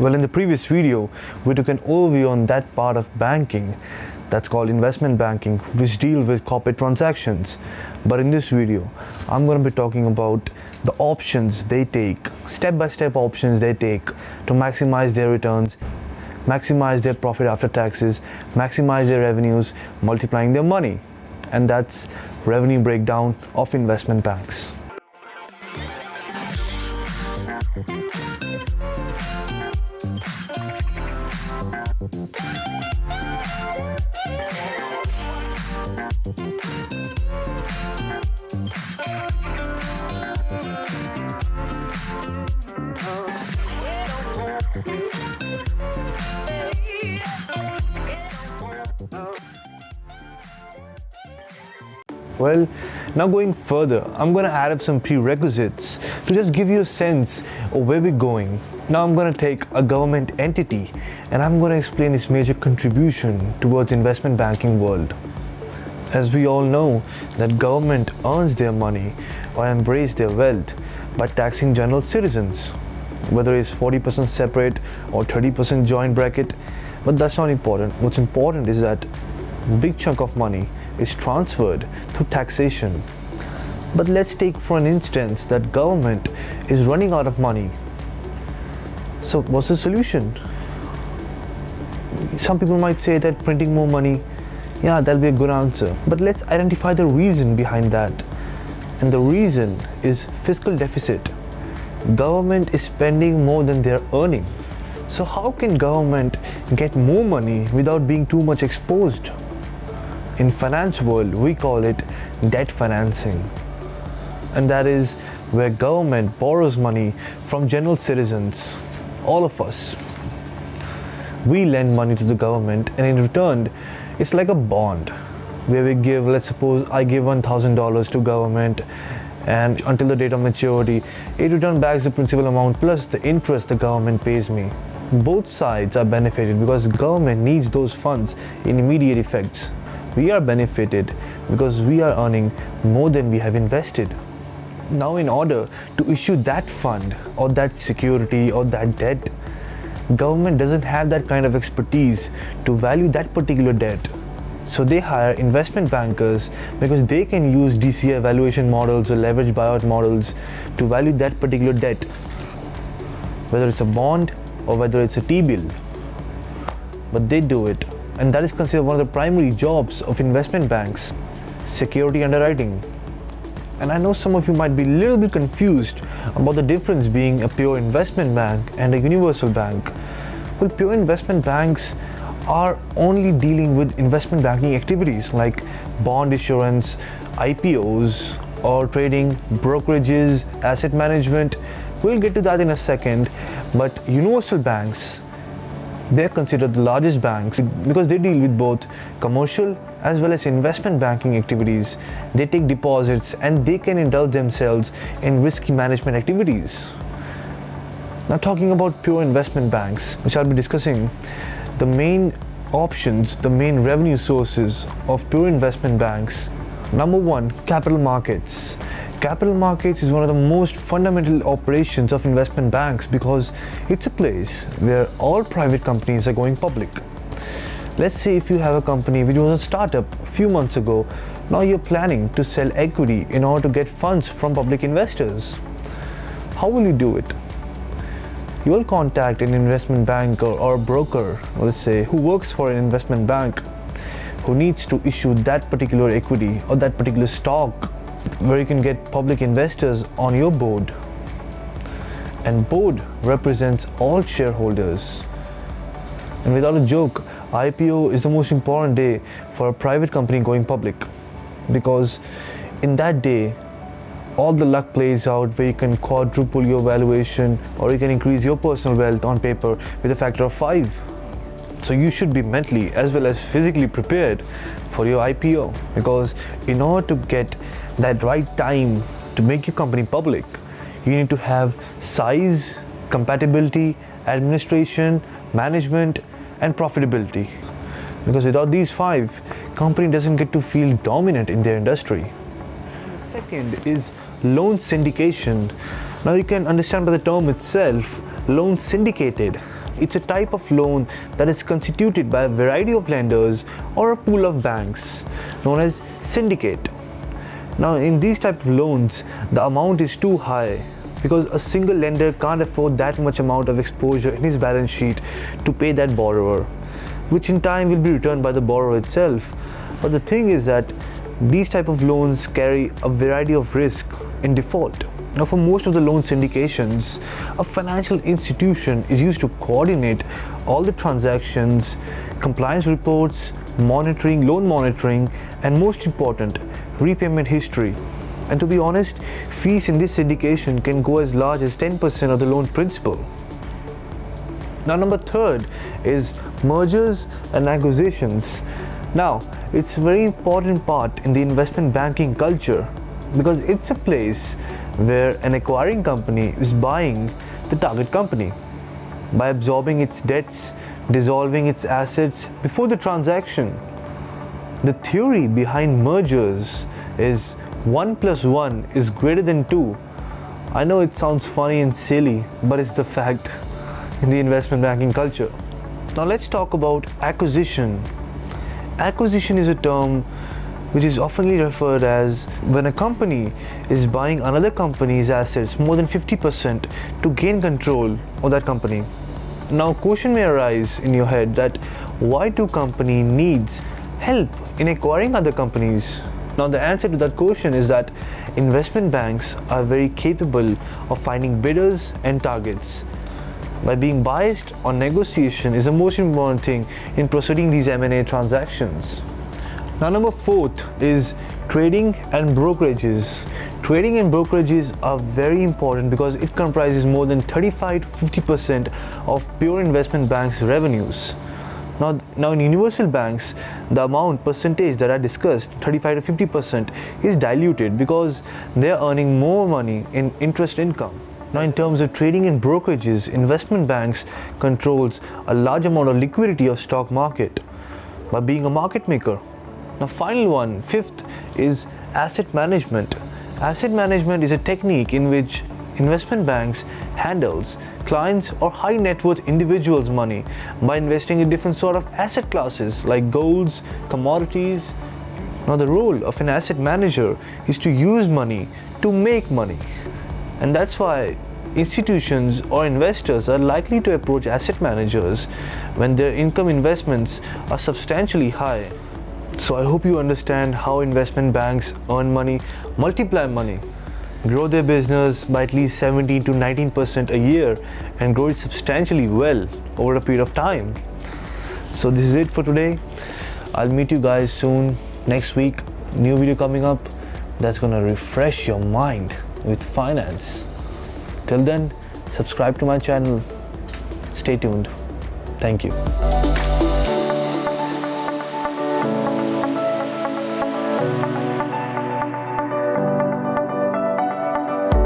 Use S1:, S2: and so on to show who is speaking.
S1: Well, in the previous video, we took an overview on that part of banking that's called investment banking, which deal with corporate transactions. But in this video, I'm going to be talking about the options they take, step-by-step options they take to maximize their returns, maximize their profit after taxes, maximize their revenues, multiplying their money. And that's revenue breakdown of investment banks. Well, now going further, I'm going to add up some prerequisites to just give you a sense of where we're going. Now I'm going to take a government entity and I'm going to explain its major contribution towards investment banking world. As we all know that government earns their money or embrace their wealth by taxing general citizens, whether it's 40% separate or 30% joint bracket, but that's not important. What's important is that a big chunk of money is transferred through taxation. But let's take for an instance that government is running out of money. So what's the solution? Some people might say that printing more money, yeah, that'll be a good answer. But let's identify the reason behind that. And the reason is fiscal deficit. Government is spending more than they're earning. So how can government get more money without being too much exposed? In finance world, we call it debt financing. And that is where government borrows money from general citizens, all of us. We lend money to the government and in return, it's like a bond where we give, let's suppose I give $1,000 to government and until the date of maturity, it returns back the principal amount plus the interest the government pays me. Both sides are benefited because government needs those funds in immediate effects. We are benefited because we are earning more than we have invested. Now in order to issue that fund or that security or that debt, government doesn't have that kind of expertise to value that particular debt. So they hire investment bankers because they can use DCF valuation models or leverage buyout models to value that particular debt, whether it's a bond or whether it's a T-bill. But they do it. And that is considered one of the primary jobs of investment banks, security underwriting. And I know some of you might be a little bit confused about the difference being a pure investment bank and a universal bank. Well, pure investment banks are only dealing with investment banking activities like bond issuance, IPO'S, or trading, brokerages, asset management. We'll get to that in a second. But universal banks, they're considered the largest banks because they deal with both commercial as well as investment banking activities. They take deposits and they can indulge themselves in risky management activities. Now talking about pure investment banks, which I'll be discussing, the main options, the main revenue sources of pure investment banks. Number one, capital markets. Capital markets is one of the most fundamental operations of investment banks because it's a place where all private companies are going public. Let's say if you have a company which was a startup a few months ago, now you're planning to sell equity in order to get funds from public investors. How will you do it? You will contact an investment banker or a broker, let's say, who works for an investment bank, who needs to issue that particular equity or that particular stock where you can get public investors on your board. And board represents all shareholders. And without a joke, IPO is the most important day for a private company going public because in that day, all the luck plays out where you can quadruple your valuation or you can increase your personal wealth on paper with a factor of 5. So you should be mentally as well as physically prepared for your IPO because in order to get that right time to make your company public, you need to have size, compatibility, administration, management, and profitability. Because without these 5, company doesn't get to feel dominant in their industry. The second is loan syndication. Now you can understand by the term itself, loan syndicated. It's a type of loan that is constituted by a variety of lenders or a pool of banks known as syndicate. Now, in these type of loans, the amount is too high because a single lender can't afford that much amount of exposure in his balance sheet to pay that borrower, which in time will be returned by the borrower itself. But the thing is that these type of loans carry a variety of risk in default. Now, for most of the loan syndications, a financial institution is used to coordinate all the transactions, compliance reports, monitoring, loan monitoring, and most important, repayment history. And to be honest, fees in this syndication can go as large as 10% of the loan principal. Now, number third is mergers and acquisitions. Now, it's a very important part in the investment banking culture because it's a place where an acquiring company is buying the target company by absorbing its debts, dissolving its assets before the transaction. The theory behind mergers is 1 + 1 is greater than 2. I know it sounds funny and silly, but it's the fact in the investment banking culture. Now let's talk about acquisition. Acquisition is a term which is often referred as when a company is buying another company's assets more than 50% to gain control of that company. Now, a question may arise in your head that why do company needs help in acquiring other companies? Now, the answer to that question is that investment banks are very capable of finding bidders and targets. By being biased on negotiation is the most important thing in proceeding these M&A transactions. Now, number fourth is trading and brokerages. Trading and brokerages are very important because it comprises more than 35 to 50% of pure investment banks' revenues. Now in universal banks, the amount percentage that I discussed, 35 to 50%, is diluted because they are earning more money in interest income. Now, in terms of trading and brokerages, investment banks controls a large amount of liquidity of stock market by being a market maker. Now, final one, fifth, is asset management. Asset management is a technique in which investment banks handles clients or high net worth individuals' money by investing in different sort of asset classes like golds, commodities. Now, the role of an asset manager is to use money to make money, and that's why institutions or investors are likely to approach asset managers when their income investments are substantially high. So I hope you understand how investment banks earn money, multiply money, grow their business by at least 17 to 19% a year and grow it substantially well over a period of time. So this is it for today. I'll meet you guys soon next week. New video coming up that's gonna refresh your mind with finance. Till then, subscribe to my channel. Stay tuned. Thank you.